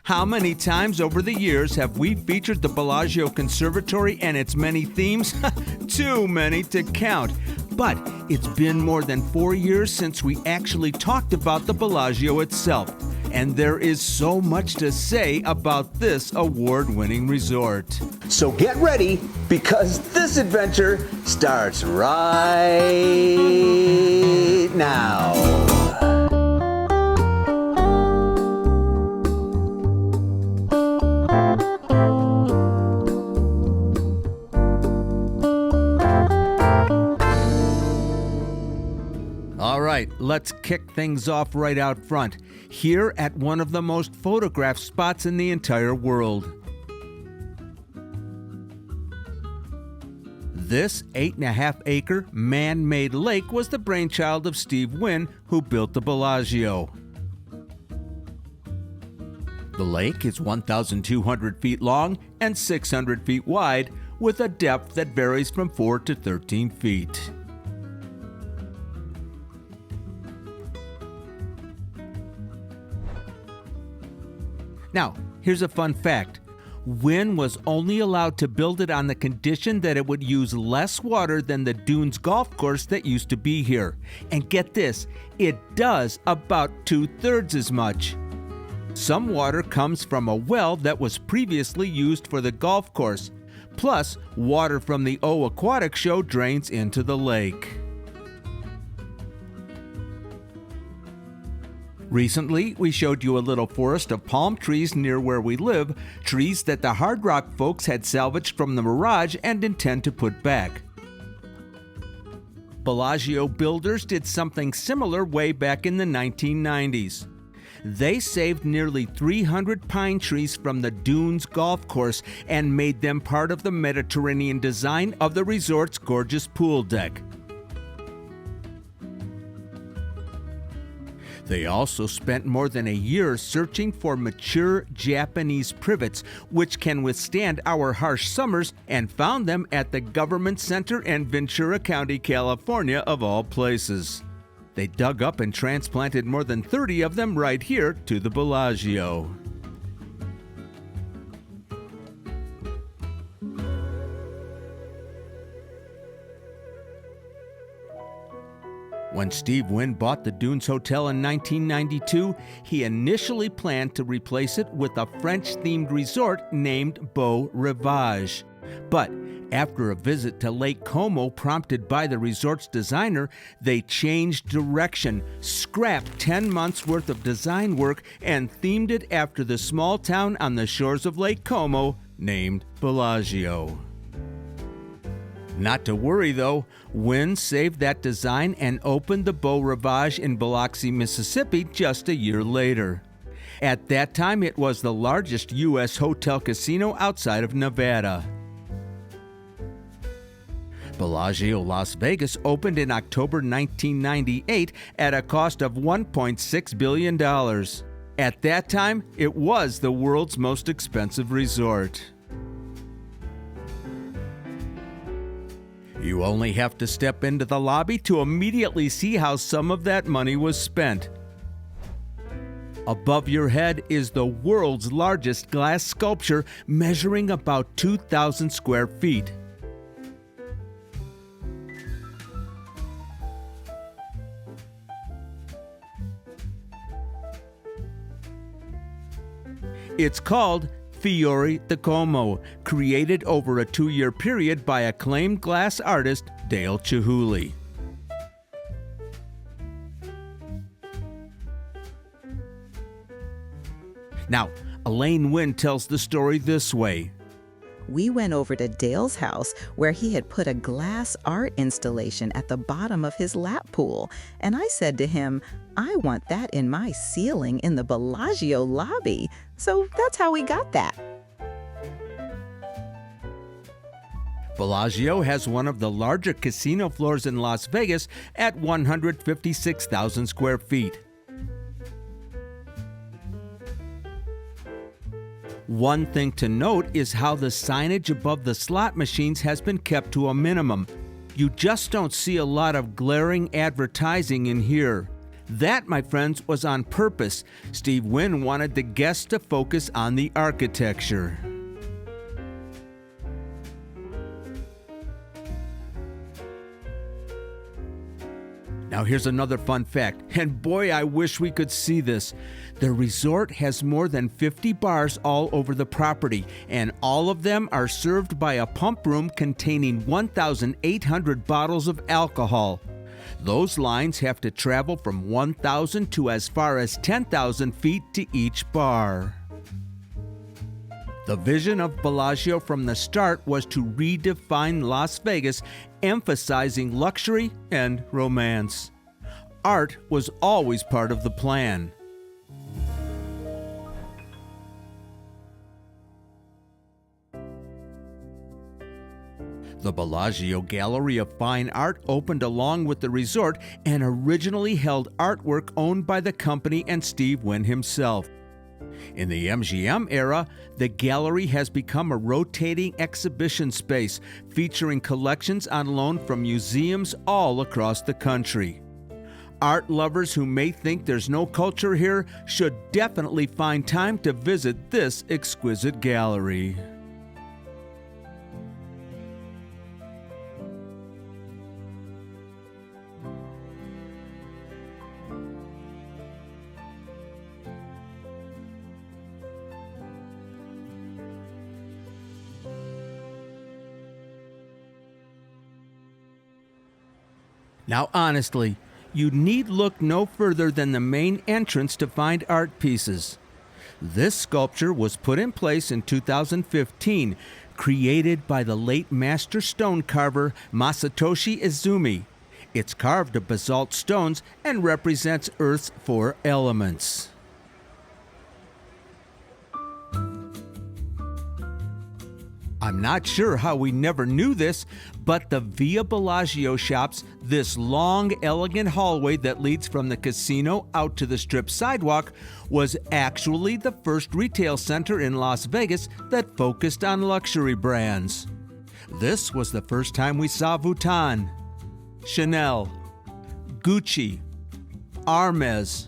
How many times over the years have we featured the Bellagio Conservatory and its many themes? Too many to count. But it's been more than 4 years since we actually talked about the Bellagio itself. And there is so much to say about this award-winning resort. So get ready, because this adventure starts right now. All right, let's kick things off right out front, here at one of the most photographed spots in the entire world. This 8.5-acre man-made lake was the brainchild of Steve Wynn, who built the Bellagio. The lake is 1,200 feet long and 600 feet wide, with a depth that varies from 4 to 13 feet. Now, here's a fun fact. Wynn was only allowed to build it on the condition that it would use less water than the Dunes golf course that used to be here. And get this, it does about 2/3 as much. Some water comes from a well that was previously used for the golf course. Plus, water from the O Aquatic Show drains into the lake. Recently, we showed you a little forest of palm trees near where we live, trees that the Hard Rock folks had salvaged from the Mirage and intend to put back. Bellagio builders did something similar way back in the 1990s. They saved nearly 300 pine trees from the Dunes golf course and made them part of the Mediterranean design of the resort's gorgeous pool deck. They also spent more than a year searching for mature Japanese privets, which can withstand our harsh summers, and found them at the Government Center in Ventura County, California, of all places. They dug up and transplanted more than 30 of them right here to the Bellagio. When Steve Wynn bought the Dunes Hotel in 1992, he initially planned to replace it with a French-themed resort named Beau Rivage. But after a visit to Lake Como prompted by the resort's designer, they changed direction, scrapped 10 months' worth of design work, and themed it after the small town on the shores of Lake Como named Bellagio. Not to worry though, Wynn saved that design and opened the Beau Rivage in Biloxi, Mississippi just a year later. At that time, it was the largest U.S. hotel casino outside of Nevada. Bellagio Las Vegas opened in October 1998 at a cost of $1.6 billion. At that time, it was the world's most expensive resort. You only have to step into the lobby to immediately see how some of that money was spent. Above your head is the world's largest glass sculpture, measuring about 2,000 square feet. It's called Fiori di Como, created over a 2-year period by acclaimed glass artist Dale Chihuly. Now, Elaine Wynn tells the story this way. We went over to Dale's house where he had put a glass art installation at the bottom of his lap pool, and I said to him, I want that in my ceiling in the Bellagio lobby. So that's how we got that. Bellagio has one of the larger casino floors in Las Vegas at 156,000 square feet. One thing to note is how the signage above the slot machines has been kept to a minimum. You just don't see a lot of glaring advertising in here. That, my friends, was on purpose. Steve Wynn wanted the guests to focus on the architecture. Now here's another fun fact, and boy, I wish we could see this. The resort has more than 50 bars all over the property, and all of them are served by a pump room containing 1,800 bottles of alcohol. Those lines have to travel from 1,000 to as far as 10,000 feet to each bar. The vision of Bellagio from the start was to redefine Las Vegas, emphasizing luxury and romance. Art was always part of the plan. The Bellagio Gallery of Fine Art opened along with the resort and originally held artwork owned by the company and Steve Wynn himself. In the MGM era, the gallery has become a rotating exhibition space featuring collections on loan from museums all across the country. Art lovers who may think there's no culture here should definitely find time to visit this exquisite gallery. Now honestly, you need look no further than the main entrance to find art pieces. This sculpture was put in place in 2015, created by the late master stone carver Masatoshi Izumi. It's carved of basalt stones and represents Earth's 4 elements. I'm not sure how we never knew this, but the Via Bellagio Shops, this long, elegant hallway that leads from the casino out to the Strip sidewalk, was actually the first retail center in Las Vegas that focused on luxury brands. This was the first time we saw Vuitton, Chanel, Gucci, Hermes,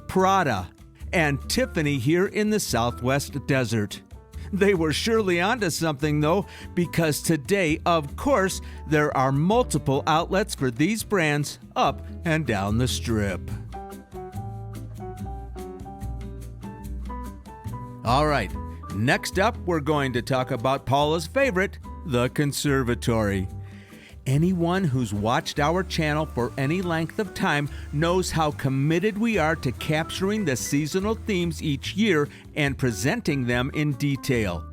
Prada, and Tiffany here in the Southwest Desert. They were surely onto something though, because today, of course, there are multiple outlets for these brands up and down the Strip. All right, next up we're going to talk about Paula's favorite, the Conservatory. Anyone who's watched our channel for any length of time knows how committed we are to capturing the seasonal themes each year and presenting them in detail.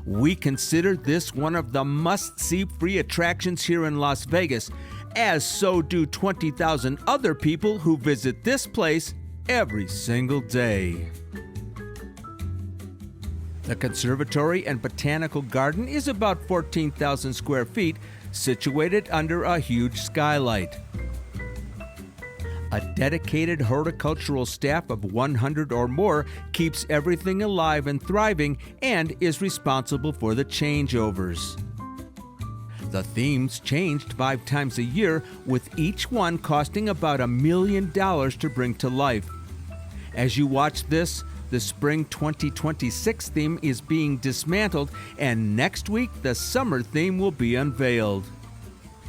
We consider this one of the must-see free attractions here in Las Vegas, as so do 20,000 other people who visit this place every single day. The Conservatory and Botanical Garden is about 14,000 square feet, situated under a huge skylight. A dedicated horticultural staff of 100 or more keeps everything alive and thriving and is responsible for the changeovers. The themes changed 5 times a year, with each one costing about $1 million to bring to life. As you watch this, the Spring 2026 theme is being dismantled, and next week the summer theme will be unveiled.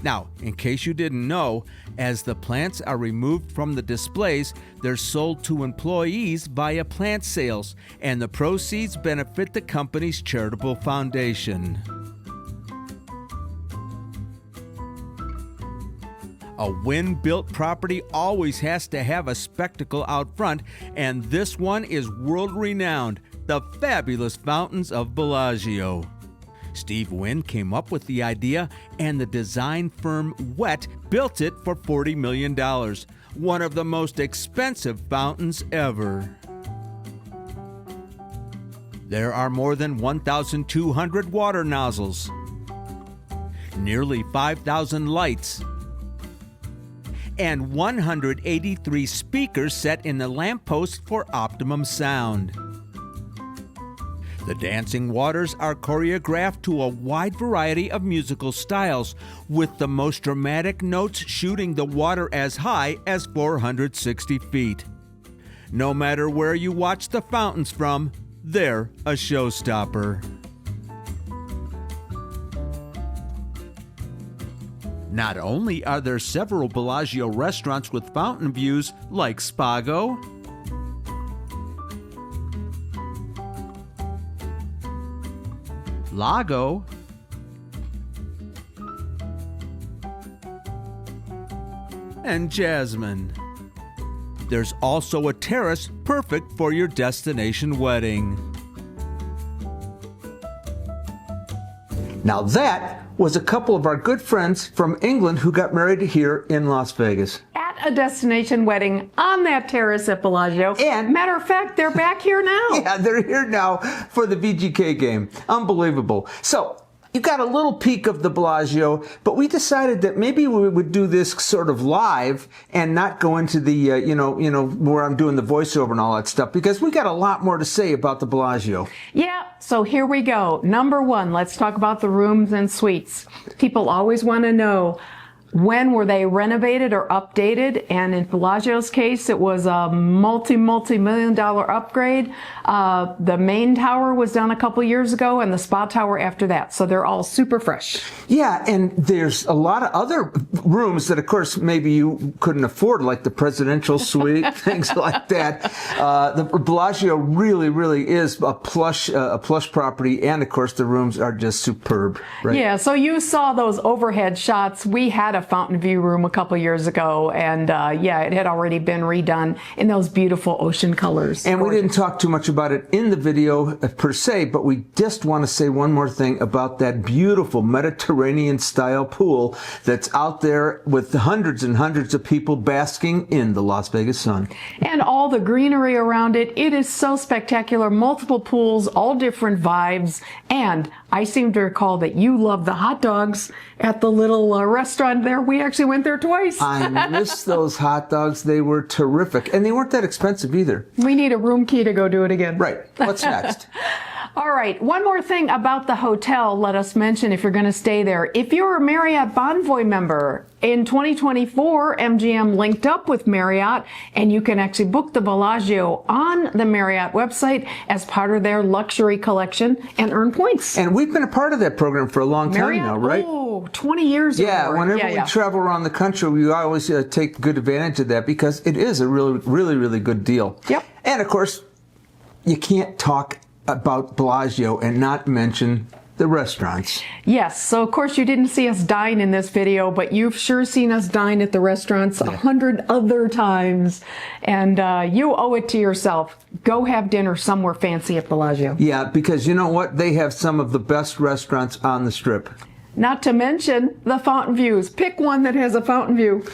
Now, in case you didn't know, as the plants are removed from the displays, they're sold to employees via plant sales, and the proceeds benefit the company's charitable foundation. A Wynn-built property always has to have a spectacle out front, and this one is world-renowned, the fabulous fountains of Bellagio. Steve Wynn came up with the idea, and the design firm Wet built it for $40 million, one of the most expensive fountains ever. There are more than 1,200 water nozzles, nearly 5,000 lights, and 183 speakers set in the lamppost for optimum sound. The dancing waters are choreographed to a wide variety of musical styles, with the most dramatic notes shooting the water as high as 460 feet. No matter where you watch the fountains from, they're a showstopper. Not only are there several Bellagio restaurants with fountain views like Spago, Lago, and Jasmine. There's also a terrace perfect for your destination wedding. Now that was a couple of our good friends from England who got married here in Las Vegas. At a destination wedding on that terrace at Bellagio. And matter of fact, they're back here now. Yeah, they're here now for the VGK game. Unbelievable. So, you got a little peek of the Bellagio, but we decided that maybe we would do this sort of live and not go into the, where I'm doing the voiceover and all that stuff, because we got a lot more to say about the Bellagio. Yeah, so here we go. Number one, let's talk about the rooms and suites. People always want to know, when were they renovated or updated? And in Bellagio's case, it was a multi-million dollar upgrade. The main tower was done a couple years ago and the spa tower after that. So they're all super fresh. Yeah, and there's a lot of other rooms that, of course, maybe you couldn't afford, like the presidential suite, things like that. The Bellagio really is a plush property. And, of course, the rooms are just superb. Right? Yeah, so you saw those overhead shots. We had a fountain view room a couple years ago, and it had already been redone in those beautiful ocean colors. And we didn't talk too much about it in the video per se, but we just want to say one more thing about that beautiful Mediterranean style pool that's out there with hundreds and hundreds of people basking in the Las Vegas sun. And all the greenery around it. It is so spectacular. Multiple pools, all different vibes. And I seem to recall that you love the hot dogs at the little restaurant there. We actually went there twice. I miss those hot dogs. They were terrific. And they weren't that expensive either. We need a room key to go do it again. Right. What's next? All right. One more thing about the hotel, let us mention if you're going to stay there. If you're a Marriott Bonvoy member, in 2024, MGM linked up with Marriott, and you can actually book the Bellagio on the Marriott website as part of their luxury collection and earn points. And we've been a part of that program for a long time now, right? Oh, 20 years ago. Yeah, whenever we travel around the country, we always take good advantage of that because it is a really good deal. Yep. And, of course, you can't talk about Bellagio and not mention the restaurants. Yes, so of course you didn't see us dine in this video, but you've sure seen us dine at the restaurants 100 other times, and you owe it to yourself. Go have dinner somewhere fancy at Bellagio. Yeah, because you know what? They have some of the best restaurants on the Strip. Not to mention the fountain views. Pick one that has a fountain view.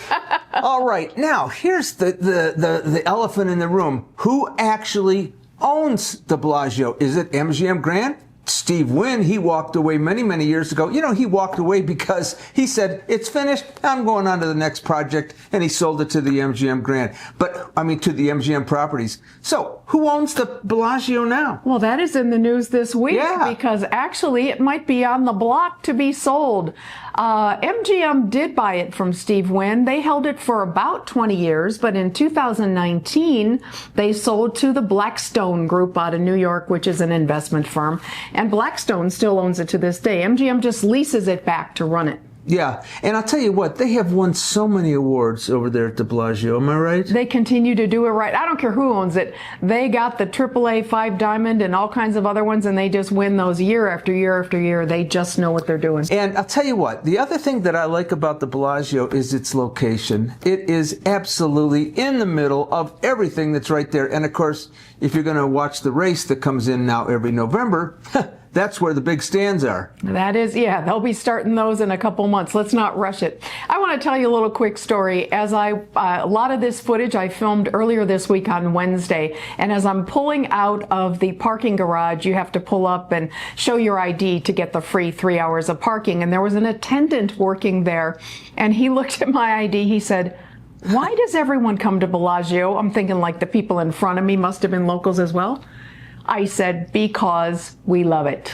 All right, now here's the elephant in the room. Who actually owns the Bellagio? Is it MGM Grand? Steve Wynn, he walked away many years ago. You know, he walked away because he said, it's finished, I'm going on to the next project, and he sold it to the MGM Grand. To the MGM properties. So, who owns the Bellagio now? Well, that is in the news this week because actually it might be on the block to be sold. MGM did buy it from Steve Wynn. They held it for about 20 years, but in 2019, they sold to the Blackstone Group out of New York, which is an investment firm. And Blackstone still owns it to this day. MGM just leases it back to run it. Yeah, and I'll tell you what, they have won so many awards over there at the Bellagio, am I right? They continue to do it right. I don't care who owns it. They got the AAA 5 Diamond and all kinds of other ones, and they just win those year after year after year. They just know what they're doing. And I'll tell you what, the other thing that I like about the Bellagio is its location. It is absolutely in the middle of everything that's right there. And of course, if you're going to watch the race that comes in now every November, that's where the big stands are. That is, they'll be starting those in a couple months. Let's not rush it. I want to tell you a little quick story. A lot of this footage I filmed earlier this week on Wednesday, and as I'm pulling out of the parking garage, you have to pull up and show your ID to get the free 3 hours of parking. And there was an attendant working there, and he looked at my ID. He said, "Why does everyone come to Bellagio?" I'm thinking like the people in front of me must have been locals as well. I said, because we love it.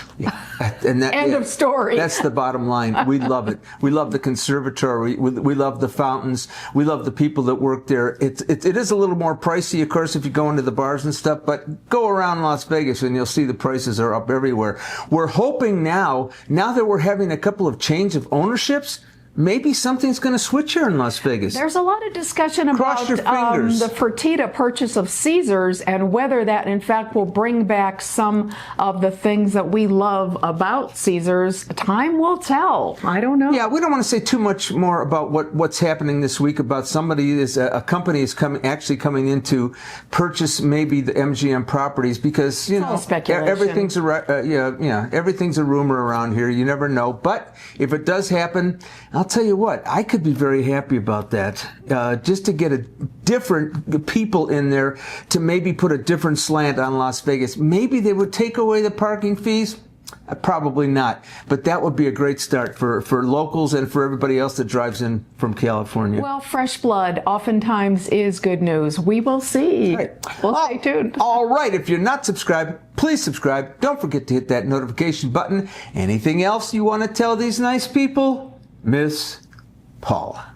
And that, End of story. That's the bottom line. We love it. We love the conservatory. We love the fountains. We love the people that work there. It is a little more pricey, of course, if you go into the bars and stuff, but go around Las Vegas and you'll see the prices are up everywhere. We're hoping now that we're having a couple of change of ownerships, maybe something's going to switch here in Las Vegas. There's a lot of discussion Cross about your fingers. the Fertitta purchase of Caesars and whether that, in fact, will bring back some of the things that we love about Caesars. Time will tell. I don't know. Yeah, we don't want to say too much more about what's happening this week. About a company is coming in to purchase maybe the MGM properties, because all speculation. everything's everything's a rumor around here. You never know. But if it does happen, I'll tell you what, I could be very happy about that. Just to get a different people in there to maybe put a different slant on Las Vegas. Maybe they would take away the parking fees. Probably not. But that would be a great start for locals and for everybody else that drives in from California. Well, fresh blood oftentimes is good news. We will see. Right. We'll stay tuned. All right. If you're not subscribed, please subscribe. Don't forget to hit that notification button. Anything else you want to tell these nice people? Miss Paula.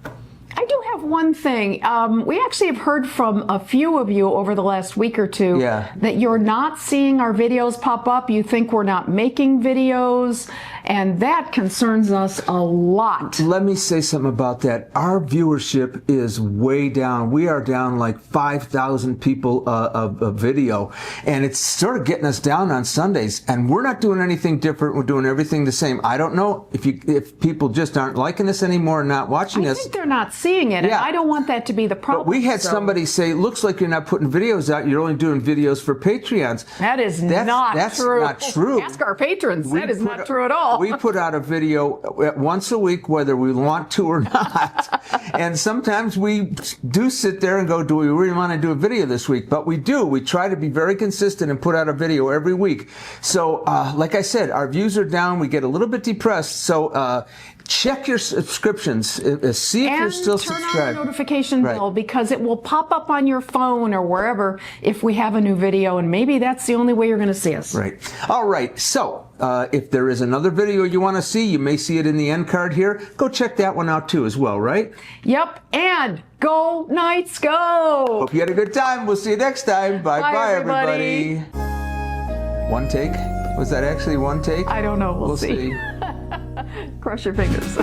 I do have one thing. We actually have heard from a few of you over the last week or two that you're not seeing our videos pop up. You think we're not making videos, and that concerns us a lot. Let me say something about that. Our viewership is way down. We are down like 5,000 people of video, and it's sort of getting us down on Sundays, and we're not doing anything different. We're doing everything the same. I don't know if people just aren't liking us anymore and not watching us. I think they're not seeing it, and I don't want that to be the problem. But we had somebody say, looks like you're not putting videos out. You're only doing videos for Patreons. That's not true. That's not true. Ask our patrons. That is not true at all. We put out a video once a week, whether we want to or not. And sometimes we do sit there and go, do we really want to do a video this week? But we do. We try to be very consistent and put out a video every week. So, like I said, our views are down. We get a little bit depressed. So, check your subscriptions. See if you're still subscribed. Turn on the notification bell, because it will pop up on your phone or wherever if we have a new video, and maybe that's the only way you're going to see us. Right. All right. So, if there is another video you want to see, you may see it in the end card here. Go check that one out too as well, right? Yep. And go Knights, go! Hope you had a good time. We'll see you next time. Bye, everybody. One take? Was that actually one take? I don't know. We'll see. Cross your fingers.